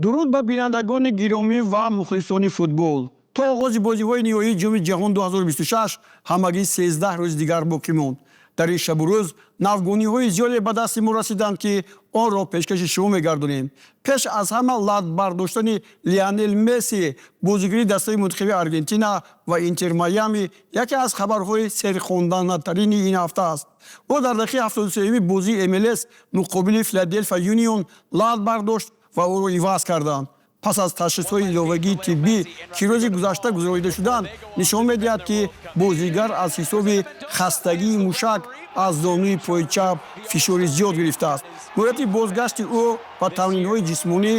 дуруд ба бинандагони гиромӣ ва мухлисони футбол. То оғози бозиҳои ниҳоии ҷоми ҷаҳон 2026 ҳамагӣ 13 рӯзи дигар боқӣ монд. Дар ин шабу рӯз навгониҳои зиёде ба дасти мо расиданд, ки онро пешкаши шумо мегардонем. Пеш аз ҳама лад бардоштани Лионел Месси, бозигари дастаи мунтахаби Аргентина ва Интер Майами яке аз хабарҳои серхонданатарини ин ҳафта аст. ӯ дар дақиқаи 73-уми бозии МЛС муқобили Филадельфия Юнион лад бардошт ва ӯро иваз карданд. Пас аз ташхисҳои иловагии тиббӣ, ки рӯзи гузашта гузаронида шуданд, нишон медиҳад, ки бозигар аз ҳисоби хастагии мушак аз зонуи пои чап фишори зиёд гирифтааст. муддати бозгашти ӯ ба тамринҳои ҷисмонӣ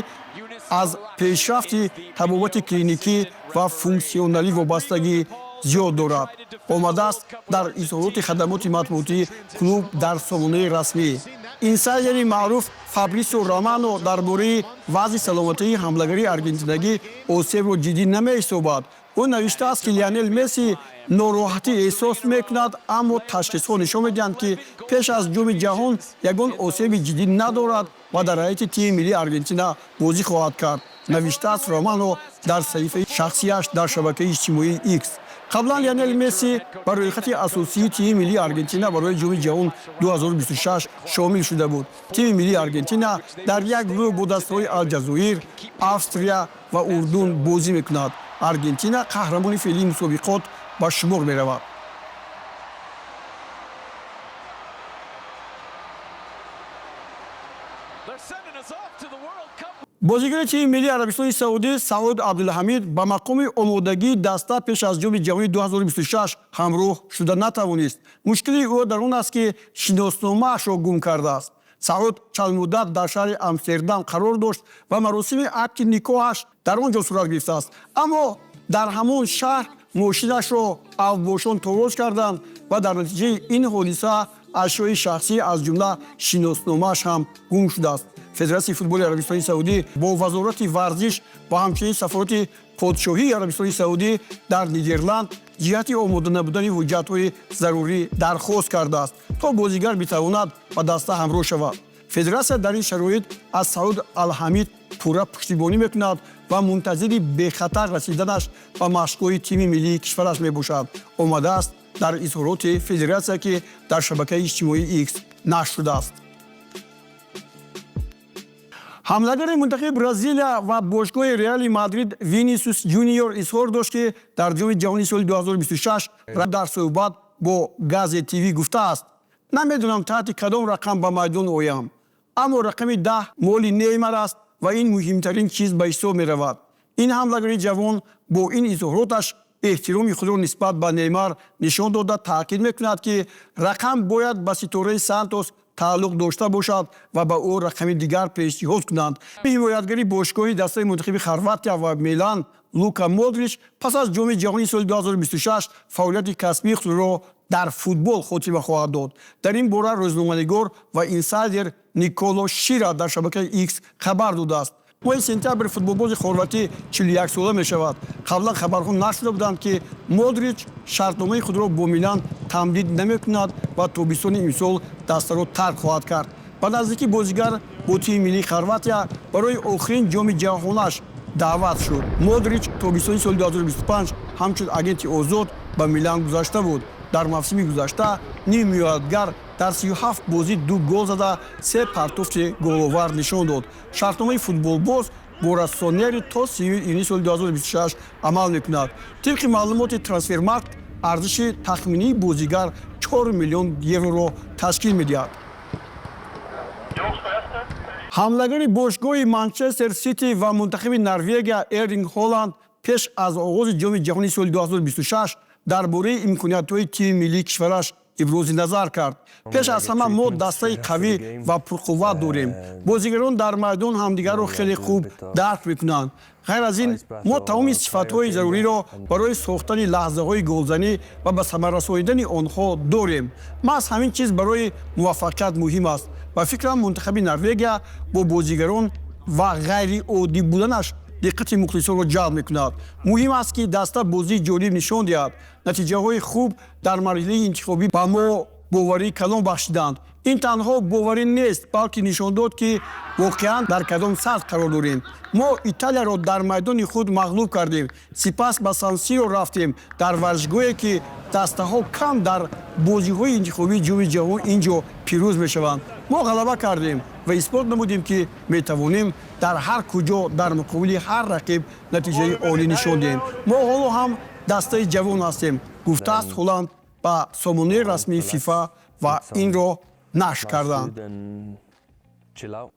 аз пешрафти табобати клиникӣ ва функсионалӣ вобастагӣ зиёд дорад. Омадааст дар изҳороти хадамоти матбуотӣ клуб дар сомонаи расмӣ. Инсайдери маъруф Фабрисио Романо дар бораи вазъи саломатии ҳамлагари аргентинагӣ осебро ҷиддӣ намеҳисобад. ӯ навиштааст, ки Лионел Месси нороҳатӣ эҳсос мекунад, аммо ташхисҳо нишон медиҳанд, ки пеш аз ҷоми ҷаҳон ягон осеби ҷиддӣ надорад ва дар ҳайати тими миллии Аргентина бозӣ хоҳад кард, навиштааст Романо дар саҳифаи шахсияш дар шабакаи иҷтимоии X. қаблан Лионел Месси ба рӯйхати асосии тими миллии Аргентина барои ҷоми ҷаҳон 2026 шомил шуда буд. Тими миллии Аргентина дар як гурӯҳ бо дастаҳои Алҷазоир, Австрия ва Урдун бозӣ мекунад. Аргентина қаҳрамони феълии мусобиқот ба шумор меравад. бозигари тими миллии Арабистони Саудӣ Сауд Абдулҳамид ба мақоми омодагии даста пеш аз ҷоми ҷаҳони 2026 ҳамроҳ шуда натавонист. мушкили ӯ дар он аст, ки шиносномаашро гум кардааст. Сауд чанд муддат дар шаҳри Амстердам қарор дошт ва маросими акди никоҳаш дар он ҷо сурат гирифтааст. Аммо дар ҳамон шаҳр мошинашро авбошон toroj карданд ва дар натиҷаи ин ҳодиса ашёи шахсӣ аз ҷумла шиносномааш ҳам гум шудааст. Федератсияи футболи Арабистони Саудӣ бо вазорати варзиш ва ҳамчунин сафороти подшоҳии Арабистони Саудӣ дар Нидерланд ҷиҳати омода набудани ҳуҷҷатҳои зарурӣ дархост кардааст, то бозигар битавонад ба даста ҳамроҳ шавад. Федератсия дар ин шароит аз Сауд Алҳамид пурра пуштибонӣ мекунад ва мунтазири бехатар расиданаш ба машқҳои тими миллии кишвараш мебошад. Омадааст дар изҳороти федератсия, ки дар шабакаи иҷтимоии X нашр шудааст. ҳамлагари мунтахаби Бразилия ва бошгоҳи Реали Мадрид Винисиус Ҷуниор изҳор дошт, ки дар ҷоми ҷаҳони соли 2026 дар суҳбат бо Газе ТВ гуфтааст: намедонам таҳти кадом рақам ба майдон оям, аммо рақами 10 моли Неймар аст ва ин муҳимтарин чиз ба ҳисоб меравад. ин ҳамлагари ҷавон бо ин изҳороташ эҳтироми худро нисбат ба Неймар нишон дода таъкид мекунад, ки рақам бояд ба ситораи Сантос тааллуқ дошта бошад ва ба ӯ рақами дигар пешниҳод кунанд. ҳимоятгари бошгоҳи дастаи мунтахаби Хорватия ва Милан Лука Модрич пас аз ҷоми ҷаҳони соли 2026 фаъолияти касбии худро дар футбол хотима хоҳад дод. дар ин бора рӯзноманигор ва инсайдер Николо Шира дар шабакаи X хабар додааст. моҳи сентябр футболбози хорватӣ 41 сола мешавад. қаблан хабарҳо нашр шуда буданд, ки Модрич шартномаи худро бо Милан тамдид намекунад ва тобистони имсол дастаро тарк хоҳад кард. ба наздикӣ бозигар бо тими миллии Хорватия барои охирин ҷоми ҷаҳонаш даъват шуд. Модрич тобистони соли 2025 ҳамчун агенти озод ба Милан гузашта буд. дар мавсими гузашта нимиёнатгар дар 37 бозӣ 2 гол зада 3 партофти головар нишон дод. шартномаи футболбоз бо рассонери то 30 июни соли 2026 амал мекунад. тибқи маълумоти Трансфермаркт арзиши тахминии бозигар 4 миллион евроро ташкил медиҳад. ҳамлагари бошгоҳи Манчестер Сити ва мунтахаби Норвегия Эрлинг Ҳоланд пеш аз оғози ҷоми ҷаҳони соли 2026 дар бораи имкониятҳои тими миллии кишвараш ибрози назар кард. пеш аз ҳама мо дастаи қавӣ ва пурқувват дорем. бозигарон дар майдон ҳамдигарро хеле хуб дарк мекунанд. ғайр аз ин мо тамоми сифатҳои заруриро барои сохтани лаҳзаҳои голзанӣ ва ба самара расонидани онҳо дорем. маҳз ҳамин чиз барои муваффақият муҳим аст. ба фикрам мунтахаби Норвегия бо бозигарон ва ғайриоддӣ буданаш диққати мухлисонро ҷалб мекунад. муҳим аст, ки даста бозии ҷолиб нишон диҳад. натиҷаҳои хуб дар марҳилаи интихобӣ ба мо боварии калон бахшиданд. ин танҳо боварӣ нест, балки нишон дод, ки воқеан дар кадом сатҳ қарор дорем. Мо Италияро дар майдони худ мағлуб кардем. Сипас ба Сан-Сиро рафтем, дар варзишгоҳе ки дастаҳо кам дар бозиҳои интихобии ҷоми ҷаҳон инҷо пирӯз мешаванд. Мо ғалаба кардем ва исбот намудем, ки метавонем дар ҳар куҷо дар муқобили ҳар рақиб натиҷаи олӣ нишон диҳем. Мо ҳоло ҳам дастаи ҷавон ҳастем, гуфтааст Ҳолланд ба сомонаи расмии ФИФА ва инро нашр карданд.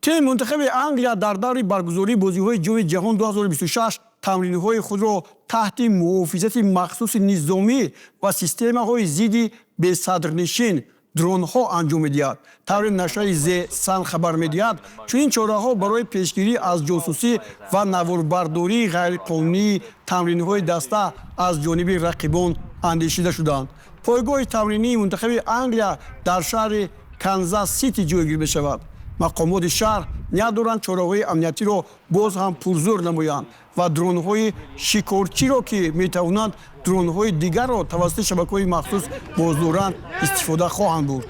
Тими мунтахаби Англия дар даври баргузории бозиҳои ҷоми ҷаҳон 2026 тамринҳои худро таҳти муҳофизати махсуси низомӣ ва системаҳои зидди бесадрнишин дронҳо анҷом медиҳад. Таври нашри The Sun хабар медиҳад, чунин чораҳо барои пешгирӣ аз ҷосусӣ ва наворбардории ғайриқонунии тамринҳои даста аз ҷониби рақибон андешида шуданд. Пойгоҳи тамринии мунтахаби Англия дар шаҳри Канзас Сити ҷойгир мешавад. Мақомоти шаҳр ният доранд чораҳои амниятиро боз ҳам пурзӯр намоянд ва дронҳои шикорчиро, ки метавонанд дронҳои дигарро тавассути шабакаҳои махсус боздоранд, истифода хоҳанд бурд.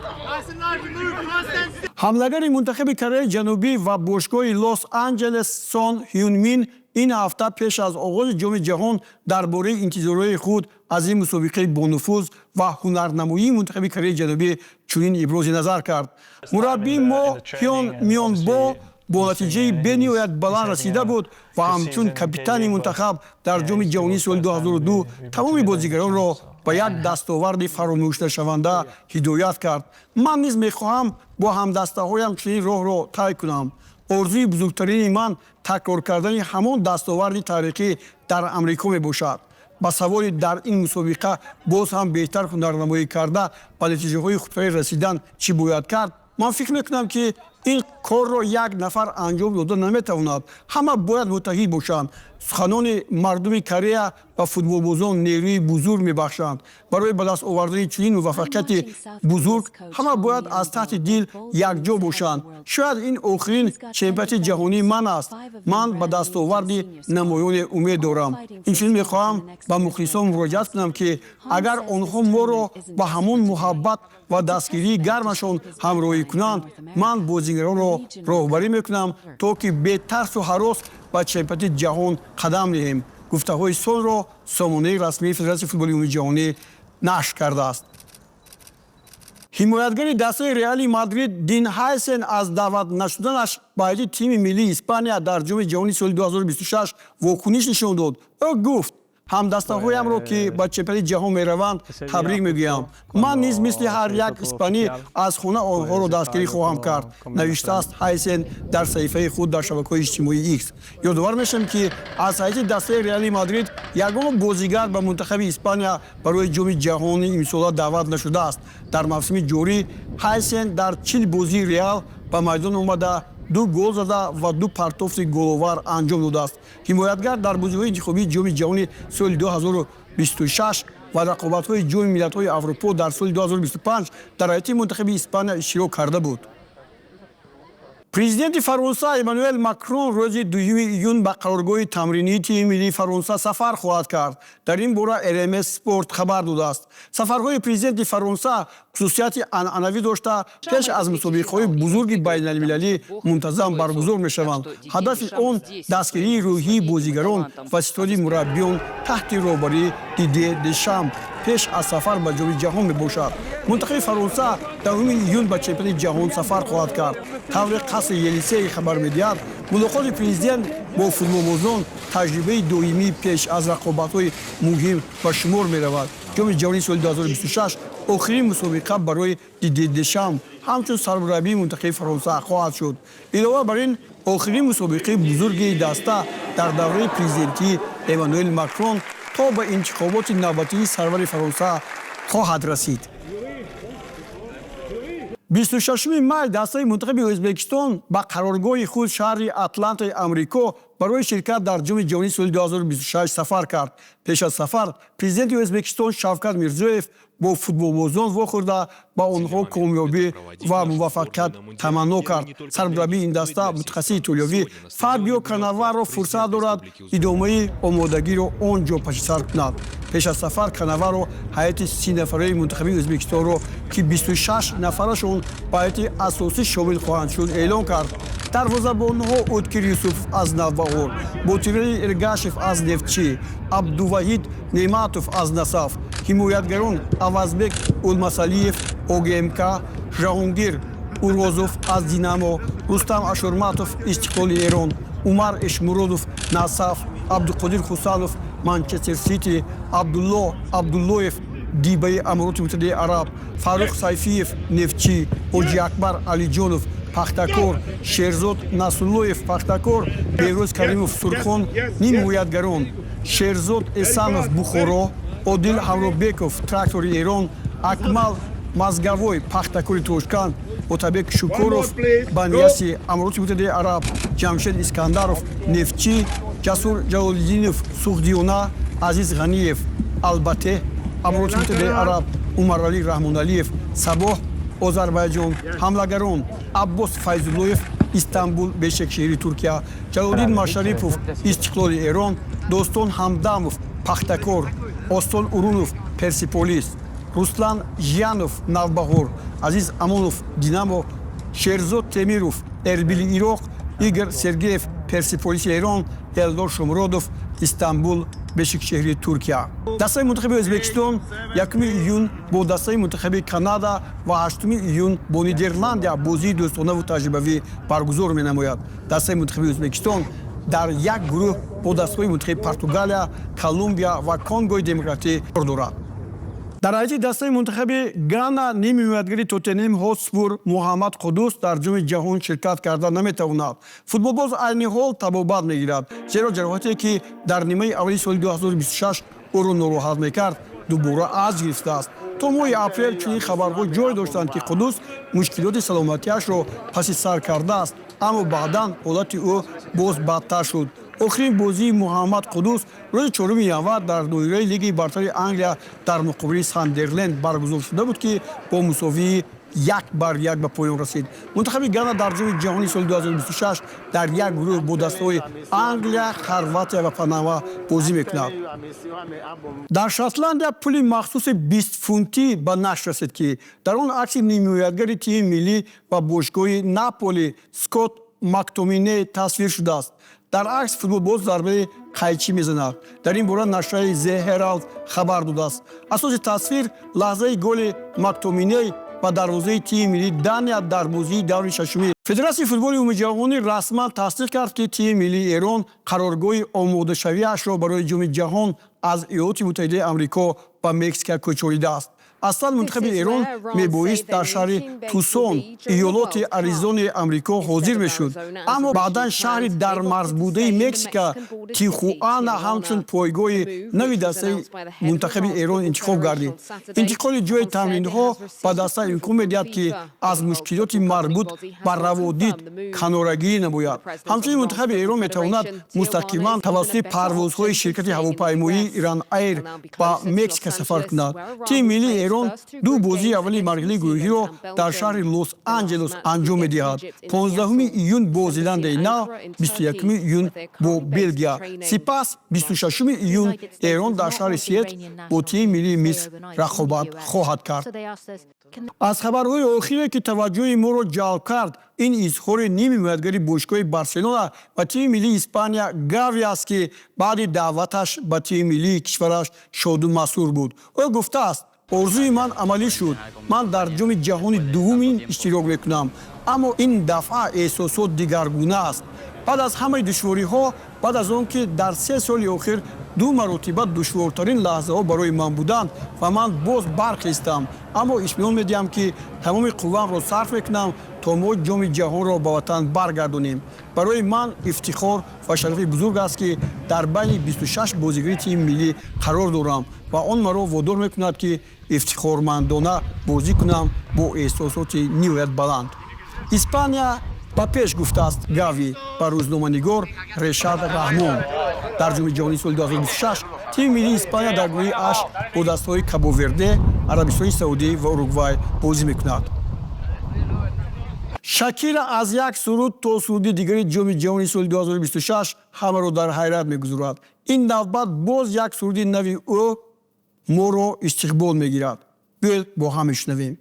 ҳамлагари мунтахаби Кореяи Ҷанубӣ ва бошгоҳи Лос-Анҷелес Сон Ҳюн Мин ин ҳафта пеш аз оғози ҷоми ҷаҳон дар бораи интизорҳои худ аз ин мусобиқаи бонуфуз ва ҳунарнамоии мунтахаби Кореяи Ҷанубӣ чунин ибрози назар кард. Мураббии мо Ҳён Мёнбо бо натиҷаи бениҳоят баланд расида буд ва ҳамчун капитани мунтахаб дар ҷоми ҷаҳонии соли 2002 тамоми бозигаронро ба як дастоварди фаромӯшнашаванда ҳидоят кард. Ман низ мехоҳам бо ҳамдастаҳоям чунин роҳро тай кунам. орзуи бузургтарини ман такрор кардани ҳамон дастоварди таърихӣ дар Амрико мебошад. ба саволи дар ин мусобиқа боз ҳам беҳтар ҳунарнамоӣ карда ба натиҷаҳои худпайӣ расидан чӣ бояд кард? Ман фикр мекунам, ки ин корро як нафар анҷом дода наметавонад. Ҳама бояд муттаҳид бошанд. Суханони мардуми Корея ва футболбозон нерӯи бузург мебахшанд. Барои ба даст овардани чунин муваффақияти бузург ҳама бояд аз таҳти дил якҷо бошанд. Шояд ин охирин чемпионати ҷаҳонии ман аст. Ман ба дастоварди намоёне умед дорам. Инчунин мехоҳам ба мухлисон муроҷиат кунам, ки агар онҳо моро ба ҳамон муҳаббат ва дастгирии гармашон ҳамроҳӣ кунанд, ман бозигаронро роҳбарӣ мекунам, то ки бетарсу ҳарос ба чемпионати ҷаҳон қадам диҳем. гуфтаҳои Сонро сомонаи расмии Федератсияи футболи умумии ҷаҳонӣ нашр кардааст. ҳимоятгари дастаи Реали Мадрид Дин Хайсен аз даъват нашуданаш ба ҳайати тими миллии Испания дар ҷоми ҷаҳонии соли 2026 вокуниш нишон дод. ӯ гуфт: ҳамдастаҳоямро, ки ба чемпионати ҷаҳон мераванд, табрик мегӯям. Ман низ мисли ҳар як испанӣ аз хона онҳоро дастгирӣ хоҳам кард, навиштааст Хайсен дар саҳифаи худ дар шабакаҳои иҷтимоии X. ёдовар мешавем, ки аз ҳайати дастаи Реали Мадрид ягон бозигар ба мунтахаби Испания барои ҷоми ҷаҳони имсола даъват нашудааст. Дар мавсими ҷорӣ Хайсен дар 40 бозии Реал ба майдон омада 2 гол зада ва 2 партофти головар анҷом додааст. ҳимоятгар дар бозиҳои интихобии ҷоми ҷаҳони соли 2026 ва рақобатҳои ҷоми миллатҳои Аврупо дар соли 2025 дар ҳайати мунтахаби Испания иштирок карда буд. Президенти Фаронса Эммануэл Макрон рӯзи 2 июн ба қароргоҳи тамринии тими миллии Фаронса сафар хоҳад кард. Дар ин бора RMS Sport хабар додааст. Сафарҳои президенти Фаронса хусусияти анъанавӣ дошта, пеш аз мусобиқаҳои бузурги байналмилалӣ мунтазам баргузор мешаванд. ҳадафи он дастгирии рӯҳии бозигарон ва истифодаи мураббиён таҳти роҳбарии Дидье Дешамп пеш аз сафар ба ҷоми ҷаҳон мебошад. мунтахаби Фаронса 10 июн ба чемпионати ҷаҳон сафар хоҳад кард. таври қасри Елисей хабар медиҳад, мулоқоти президент бо футболбозон таҷрибаи доимӣ пеш аз рақобатҳои муҳим ба шумор меравад. ҷоми ҷаҳонии соли 2026 охирин мусобиқа барои Дидье Дешамп ҳамчун сармураббии мунтахаби Фаронса хоҳад шуд. илова бар ин охирин мусобиқаи бузурги даста дар давраи президентии Эммануэл Макрон то ба интихоботи навбатии сарвари Фаронса хоҳад расид. 26 май дастаи мунтахаби Ӯзбекистон ба қароргоҳи худ шаҳри Атлантаи Амрико барои ширкат дар ҷоми ҷаҳонии соли 2026 сафар кард. пеш аз сафар президенти Ӯзбекистон Шавкат Мирзиёев бо футболбозон вохӯрда ба онҳо комёбӣ ва муваффақият таманно кард. Сармураббии ин даста мутахассиси итолиёвӣ Фабио Канаваро фурсат дорад идомаи омодагиро он ҷо пашисар кунад. пеш аз сафар Канаваро ҳайати 30 нафараи мунтахаби Ӯзбекистонро ки 26 нафарашон ба ҳайати асосӣ шомил хоҳанд шуд эълон кард. дарвозабонҳо Уткир Юсуф аз Навбаҳор, Ботирали Эргашев аз Нефтчӣ, Абдуваҳид Неъматов аз Насаф, ҳимоятгарон Авазбек Улмасалиев ОГМК, Ҷаҳонгир Урғозов аз Динамо, Рустам Ашурматов Истиқлоли Эрон, Умар Эшмуродов Насаф, Абдуқодир Хусанов Манчестер Сити, Абдулло Абдуллоев Дибаи Амироти Муттаҳидаи Араб, Фарух Сайфиев Нефтчӣ, Ҳоҷи Акбар Алиҷонов Пахтакор, Шерзод Насруллоев Пахтакор, Беҳрӯз Каримов Сурхон ним ҳимоятгарон, Шерзод Эсанов Бухоро, Одил Ҳавробеков Трактори Эрон, Акмал Мазгавой Пахтакори Тошканд, Отабек Шукуров Банияси Амироти Муттаҳидаи Араб, Ҷамшед Искандаров Нефтчӣ, Ҷасур Ҷалолиддинов Сухдиёна, Азиз Ғаниев Албате Амироти Муттаҳидаи Араб, Умаралӣ Раҳмоналиев Сабоҳ Озарбойҷон, ҳамлагарон Аббос Файзуллоев Истанбул Бешекшеҳри Туркия, Ҷалолиддин Машарипов Истиқлоли Эрон, Достон Ҳамдамов Пахтакор, Остон Урунов Персиполис, Руслан Жиянов Навбаҳор, Азиз Амонов Динамо, Шерзод Темиров Эрбили Ироқ, Игор Сергеев Персиполиси Эрон, Элдор Шумуродов Истанбул Бешикшеҳри Туркия. Дастаи мунтахаби Ӯзбекистон 1 июн бо дастаи мунтахаби Канада ва 8 июн бо Нидерландия бозии дӯстонаву таҷрибавӣ баргузор менамояд. Дастаи мунтахаби Ӯзбекистон дар як гурӯҳ бо дастаҳои мунтахаби Португалия, Колумбия ва Конгои Демократӣ кор дорад. дар ҳайати дастаи мунтахаби Гана ними ҳимоятгари Тоттенҳем Ҳотспур Муҳаммад Қудус дар ҷоми ҷаҳон ширкат карда наметавонад. Футболбоз айни ҳол табобат мегирад, зеро ҷароҳате ки дар нимаи аввали соли 2026 ӯро нороҳат мекард дубора аз гирифтааст. то моҳи апрел чунин хабарҳо ҷой доштанд ки Қудус мушкилоти саломатиашро паси сар кардааст, аммо баъдан ҳолати ӯ боз бадтар шуд. охирин бозии Муҳаммад Қудус рӯзи 4 январ дар доираи Лигаи бартари Англия дар муқобили Сандерленд баргузор шуда буд ки бо мусовии 1-1 ба поён расид. Мунтахаби Гана дар ҷоми ҷаҳони соли 2026 дар як гурӯҳ бо дастаҳои Англия, Хорватия ва Панама бозӣ мекунад. дар Шотландия пули махсуси 20 фунтӣ ба нашр расид ки дар он акси нимҳимоятгари тими миллӣ ва бошгоҳи Наполи Скотт Мактомине тасвир шудааст. дар акс футболбоз зарбаи қайчӣ мезанад. дар ин бора нашраи The Herald хабар додааст. асоси тасвир лаҳзаи голи Мактоминей ба дарвозаи тими миллии Дания дар бозии даври шашуми. Федератсияи футболи умумиҷаҳонӣ расман тасдиқ кард ки тими миллии Эрон қароргоҳи омодашавиашро барои ҷоми ҷаҳон аз Иёлоти Муттаҳидаи Амрико ба Мексика кӯчонидааст. аслан мунтахаби Эрон мебоист дар шаҳри Тусон, иёлоти Аризонаи Амрико ҳозир мешуд, аммо баъдан шаҳри дар марзбудаи Мексика Тихуана ҳамчун пойгоҳи нави дастаи мунтахаби Эрон интихоб гардид. интиқоли ҷои тамринҳо ба даста имкон медиҳад ки аз мушкилоти марбут ба раводид канорагирӣ намояд. ҳамчунин мунтахаби Эрон метавонад мустақиман тавассути парвозҳои ширкати ҳавопаймоии Иран Air ба Мексика сафар кунад. тими миллии Эрон ду бозии аввали марҳилаи гурӯҳиро дар шаҳри Лос-Анҷелес анҷом медиҳад. 15 июн бо Зеландияи Нав, 21 июн бо Белгия. Сипас 26 июн Эрон дар шаҳри Сиэтл бо тими миллии Миср рақобат хоҳад кард. аз хабарҳои охире ки таваҷҷӯҳи моро ҷалб кард, ин изҳори ними ҳимоятгари бошгоҳи Барселона ва тими миллии Испания Гави аст ки баъди даъваташ ба тими миллии кишвараш шоду масрур буд. ӯ гуфтааст: орзуи ман амалӣ шуд. Ман дар ҷоми ҷаҳони дуввумин иштирок мекунам, аммо ин дафъа эҳсосот дигаргуна аст. баъд аз ҳамаи душвориҳо, баъд аз он ки дар 3 соли охир 2 маротиба душвортарин лаҳзаҳо барои ман буданд ва ман боз бархестам, аммо ишмиён медиҳам ки тамоми қувваамро сарф мекунам то мо ҷоми ҷаҳонро ба ватан баргардонем. барои ман ифтихор ва шарафи бузург аст ки дар байни 26 бозигари тими миллӣ қарор дорам ва он маро водор мекунад ки ифтихормандона бозӣ кунам бо эҳсосоти ниҳоят баланд. Испания ба пеш гуфтааст Гави ба рӯзноманигор Решад Раҳмон. дар ҷоми ҷаҳонии соли 2026 тими миллии Испания дар гурӯҳи H бо дастаҳои Кабо Верде, عربستان سعودی و اروگوئه بازی میکند. شاکیر از یک سرود تا سرود دیگری جام جهانی سال 2026 همه را در حیرت میگذارد. این نوبت باز یک سرود نوی او ما را استقبال میگیرد. بیایید با هم بشنویم.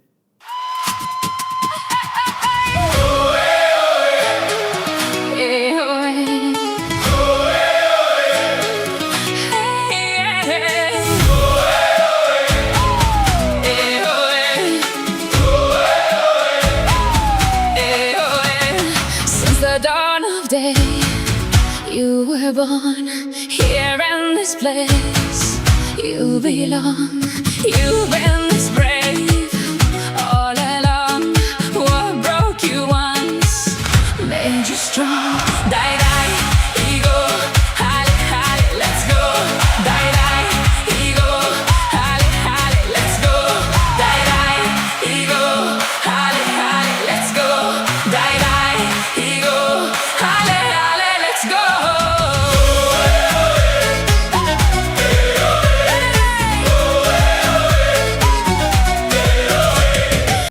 You were born here in this place. You belong. You've been this brave all along. What broke you once made you strong. Die, die, ego, halle, halle, let's go. Die, die, ego, halle, halle, let's go. Die, die, ego, halle, halle, let's go. Die, die, ego, halle, halle, let's go.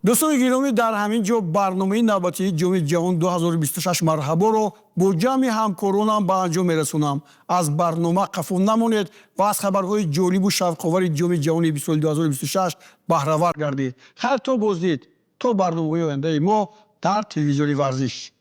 دوستان گرامی، در همین جا برنامه نوبتی جام جهان 2026 مرحبا را با جمع همکارانم به انجام میرسونم. از برنامه قفو نمانید و از خبرهای جالب و شوق‌آور جام جهانی سال 2026 بهره ور گردید. خیر تا بازدید تا برنامه آینده ما در تلویزیون ورزش.